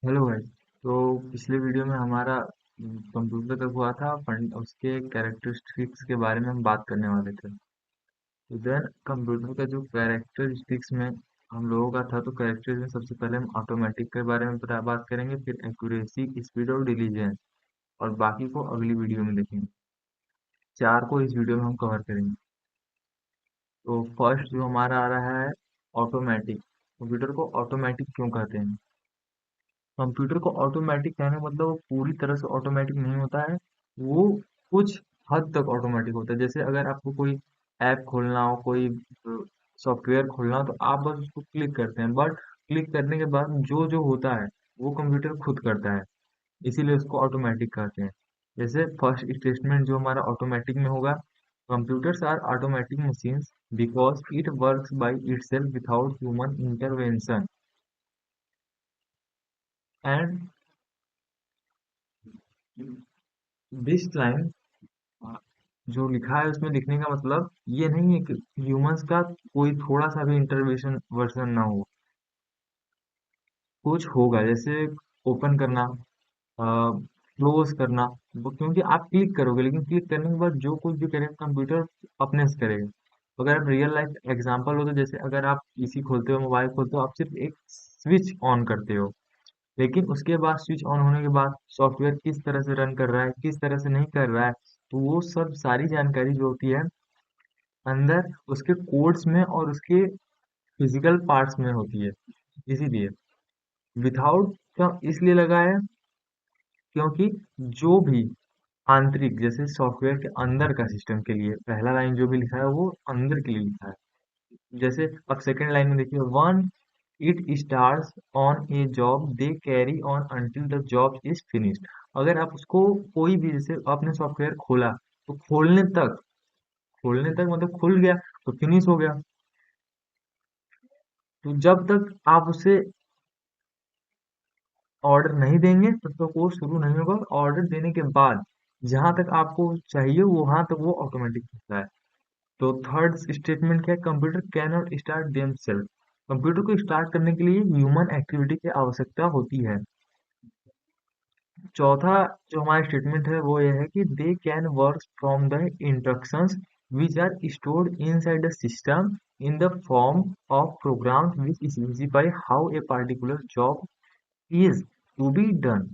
Hello भाई। तो पिछले वीडियो में हमारा कंप्यूटर तक हुआ था फंड उसके कैरेक्टरिस्टिक्स के बारे में हम बात करने वाले थे। तो देन कंप्यूटर का जो कैरेक्टरिस्टिक्स में हम लोगों का था, तो कैरेक्टर्स में सबसे पहले हम ऑटोमेटिक के बारे में बात करेंगे, फिर एक्यूरेसी, स्पीड और डिलीजेंस, और बाकी को अगली वीडियो में देखेंगे। चार को इस वीडियो में हम कवर करेंगे। तो फर्स्ट जो हमारा आ रहा है, ऑटोमेटिक। कंप्यूटर को ऑटोमेटिक क्यों कहते हैं? कंप्यूटर को ऑटोमेटिक कहने का मतलब वो पूरी तरह से ऑटोमेटिक नहीं होता है। वो कुछ हद तक ऑटोमेटिक होता है। जैसे अगर आपको कोई ऐप खोलना हो, कोई सॉफ्टवेयर खोलना हो, तो आप बस उसको क्लिक करते हैं, बट क्लिक करने के बाद जो जो होता है वो कंप्यूटर खुद करता है। इसीलिए उसको ऑटोमेटिक कहते हैं। जैसे फर्स्ट स्टेटमेंट जो हमारा ऑटोमेटिक में होगा, computers are automatic machines because it works by itself without human intervention and this line, जो लिखा है उसमें लिखने का मतलब ये नहीं है कि ह्यूमंस का कोई थोड़ा सा भी इंटरवेंशन वर्जन ना हो। कुछ होगा, जैसे ओपन करना, क्लोज करना। वो क्योंकि आप क्लिक करोगे, लेकिन क्लिक करने के बाद जो कुछ भी करेगा कंप्यूटर अपने से करेगा। तो अगर आप रियल लाइफ एग्जांपल हो, तो जैसे अगर आप पीसी खोलते हो, मोबाइल खोलते हो, आप सिर्फ एक स्विच ऑन करते हो, लेकिन उसके बाद स्विच ऑन होने के बाद सॉफ्टवेयर किस तरह से रन कर रहा है, किस तरह से नहीं कर रहा है, तो वो सब सारी जानकारी जो होती है अंदर उसके कोड्स में और उसके फिजिकल पार्ट्स में होती है। इसीलिए विथआउट क्यों इसलिए लगा है, क्योंकि जो भी आंतरिक, जैसे सॉफ्टवेयर के अंदर का सिस्टम के लिए पहला लाइन जो भी लिखा है वो अंदर के लिए लिखा है। जैसे अब सेकंड लाइन में देखिए, one it stars on A job they carry on until the job is finished. अगर आप उसको कोई भी, जैसे आपने सॉफ्टवेयर खोला, तो खोलने तक मतलब खुल गया तो फिनिश हो गया। तो जब तक आप उसे ऑर्डर नहीं देंगे तब तक वो शुरू नहीं होगा। ऑर्डर देने के बाद जहां तक आपको चाहिए वहां तक वो ऑटोमेटिक होता है। तो थर्ड स्टेटमेंट क्या है, computer can not start themselves. Computer को स्टार्ट करने के लिए ह्यूमन एक्टिविटी की आवश्यकता होती है। चौथा जो हमारा स्टेटमेंट है वो ये है कि they can work from the instructions which are stored inside the system in the form of program which specify how a particular job is to be done.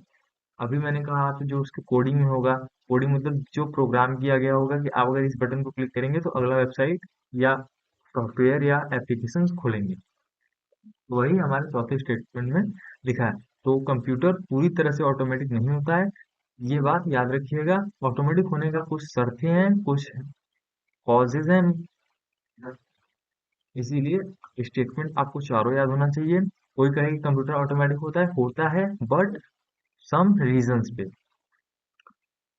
अभी मैंने कहा तो जो उसके कोडिंग में होगा, कोडिंग मतलब जो प्रोग्राम किया गया होगा कि आप अगर इस बटन को क्लिक करेंगे तो अगला वेबसाइट या सॉफ्टवेयर या एप्लीकेशन खुलेंगे। वही हमारे चौथे स्टेटमेंट में लिखा है। तो कंप्यूटर पूरी तरह से ऑटोमेटिक नहीं होता है, ये बात याद रखिएगा। ऑटोमेटिक होने का कुछ शर्तें हैं, कुछ कॉजेज हैं। इसीलिए स्टेटमेंट आपको चारों याद होना चाहिए। कोई कहे कि कंप्यूटर ऑटोमेटिक होता है बट सम रीजंस पे।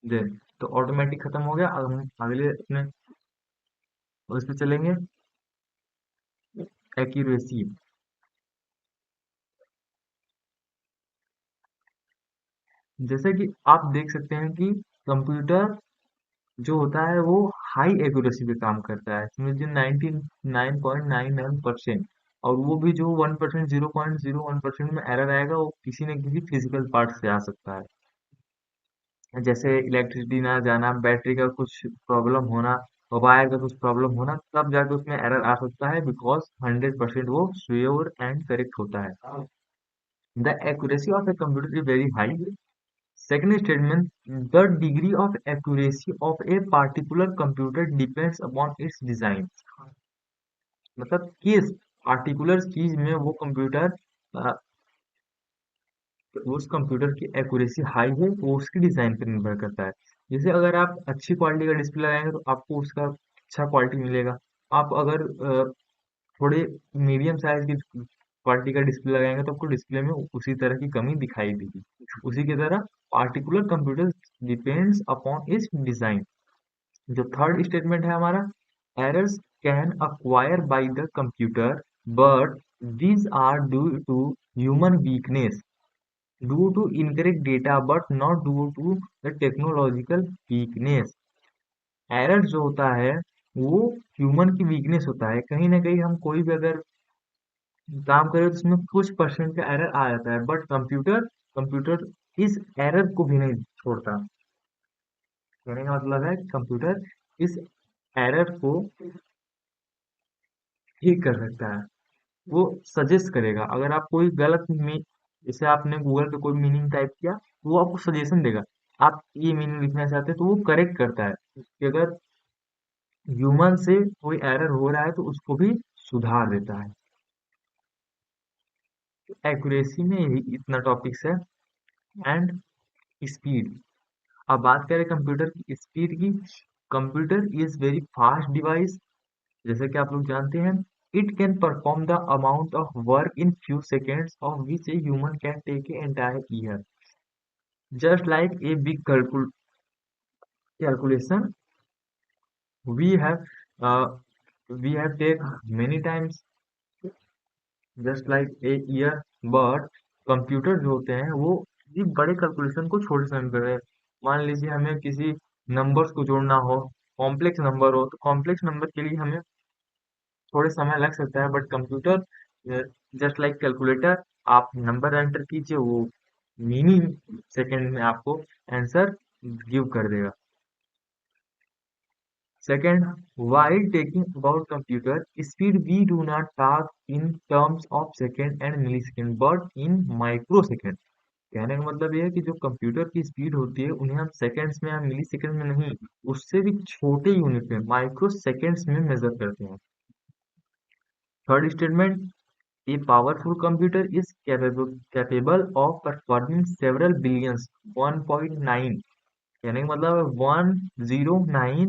देन तो ऑटोमेटिक खत्म हो गया। अब हम अगले अपने उस पे चलेंगे, एक्यूरेसी। जैसे कि आप देख सकते हैं कि कंप्यूटर जो होता है वो हाई एक्यूरेसी पे काम करता है, समझिए 99.99%। और वो भी जो 1%, 0.01% में एरर आएगा, वो किसी न किसी फिजिकल पार्ट से आ सकता है। जैसे इलेक्ट्रिसिटी ना जाना, बैटरी का कुछ प्रॉब्लम होना, वायर का कुछ प्रॉब्लम होना, तब जाके उसमें एरर आ सकता है, बिकॉज 100% वो श्योर एंड करेक्ट होता है। The accuracy of A computer is very high. Second statement, the degree of accuracy of a particular computer depends upon its design। मतलब किस पार्टिकुलर चीज में वो कंप्यूटर, उस कंप्यूटर की एक्यूरेसी हाई है, वो उसकी डिजाइन पर निर्भर करता है। जैसे अगर आप अच्छी क्वालिटी का डिस्प्ले लगाएंगे तो आपको उसका अच्छा क्वालिटी मिलेगा। आप अगर थोड़े मीडियम साइज की क्वालिटी का डिस्प्ले लगाएंगे तो आपको डिस्प्ले में उसी तरह की कमी दिखाई देगी। उसी की तरह particular computer depends upon its design. जो थर्ड स्टेटमेंट है हमारा, errors can acquire by the computer but these are due to human weakness, due to incorrect data but not due to the technological weakness. Error जो होता है वो human की weakness होता है। कहीं ना कहीं हम कोई भी अगर काम करें तो उसमें कुछ परसेंट का एरर आ जाता है, बट कंप्यूटर कंप्यूटर इस एरर को भी नहीं छोड़ता। कहने का मतलब है कंप्यूटर इस एरर को ठीक कर सकता है। वो सजेस्ट करेगा, अगर आप कोई गलत मी जैसे आपने गूगल पे कोई मीनिंग टाइप किया तो वो आपको सजेशन देगा, आप ये मीनिंग लिखना चाहते हैं तो वो करेक्ट करता है कि अगर ह्यूमन से कोई एरर हो रहा है तो उसको भी सुधार देता है। एक्यूरेसी में यही इतना टॉपिक्स है। एंड स्पीड, अब बात करें कंप्यूटर की स्पीड की। Computer is very fast device, जैसे कि आप लोग जानते हैं। It can perform the amount of work in few seconds of which a human can take a entire year, just like a big calculation we have uh, we have take many times just like a year, but computer जो होते हैं वो ये बड़े calculation को छोटे समय में कर रहे हैं। मान लीजिए हमें किसी नंबर्स को जोड़ना हो, कॉम्प्लेक्स नंबर हो, तो कॉम्प्लेक्स नंबर के लिए हमें थोड़े समय लग सकता है, but computer just like calculator, आप नंबर एंटर कीजिए, वो मिनी सेकंड में आपको आंसर गिव कर देगा। Second, while talking about computer speed, we do not talk in terms of second and millisecond, but in microsecond. कहने का मतलब ये है कि जो कंप्यूटर की स्पीड होती है उन्हें हम सेकंड्स में या मिली सेकंड में नहीं, उससे भी छोटे यूनिट में माइक्रो सेकंड्स में मेजर करते हैं। Third statement, a powerful computer is capable of performing several billions 1.9, कहने का मतलब है 109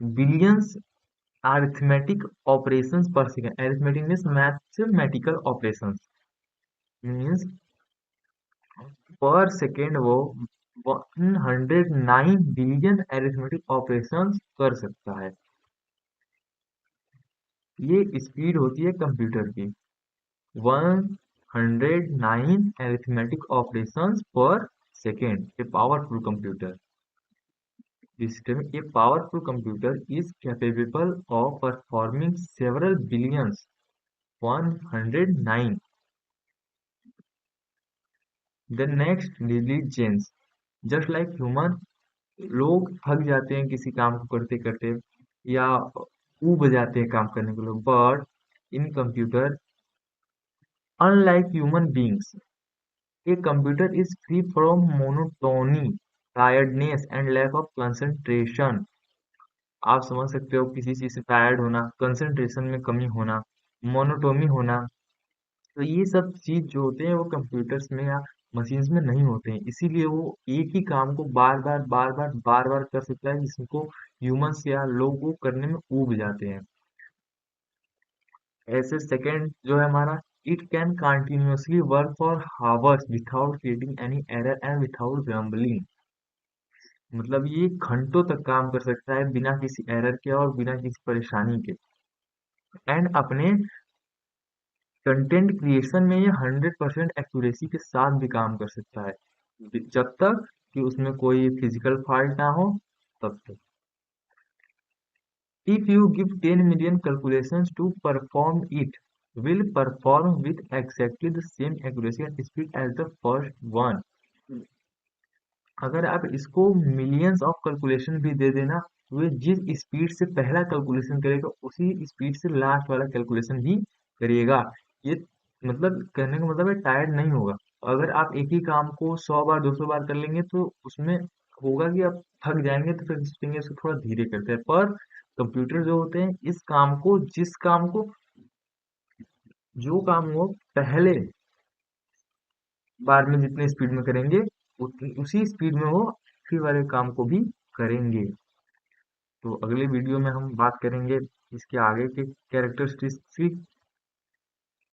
बिलियंस अरिथमेटिक ऑपरेशंस पर second. Arithmetic means mathematical operations, means पर सेकेंड वो 109 बिलियन अरिथमेटिक ऑपरेशंस कर सकता है। ये स्पीड होती है कंप्यूटर की, 109 अरिथमेटिक ऑपरेशंस पर second. A powerful computer system, a powerful computer is capable of performing several billions 109 the next diligence, just like human। लोग थक जाते हैं किसी काम को करते करते, या ऊब जाते हैं काम करने के लोग, but in computer unlike human beings a computer is free from monotony, tiredness and lack of concentration. आप समझ सकते हो किसी चीज से टायर्ड होना, कंसंट्रेशन में कमी होना, मोनोटोनी होना, तो ये सब चीज जो होते हैं वो कंप्यूटर्स में या मशीन्स में नहीं होते हैं, इसीलिए वो एक ही काम को बार बार कर सकता है, जिसको ह्यूमंस या लोग वो करने में ऊब जाते हैं। ऐसे सेकंड जो है हमारा, it can continuously work for hours without creating any error and without grumbling, मतलब ये घंटों तक काम कर सकता है बिना किसी एरर के और बिना किसी परेशानी के। एंड अपने कंटेंट क्रिएशन में ये 100% एक्यूरेसी के साथ भी काम कर सकता है, जब तक कि उसमें कोई फिजिकल फॉल्ट ना हो, तब तक। If you give 10 million calculations to perform, it will perform with exactly the same accuracy and speed as the first one। अगर आप इसको मिलियंस ऑफ कैलकुलेशन भी दे देना, तो ये जिस स्पीड से पहला कैलकुलेशन करेगा उसी स्पीड से लास्ट वाला कैलकुलेशन भी करिएगा। ये मतलब कहने का मतलब है टायर्ड नहीं होगा। अगर आप एक ही काम को 100 बार 200 बार कर लेंगे तो उसमें होगा कि आप थक जाएंगे, तो फिर सोचेंगे इसको थोड़ा धीरे करते हैं। पर कंप्यूटर जो होते हैं इस काम को, जिस काम को, जो काम वो पहले बार में जितने स्पीड में करेंगे उसी स्पीड में वो फिर वाले काम को भी करेंगे। तो अगले वीडियो में हम बात करेंगे इसके आगे के कैरेक्टरिस्टिक्स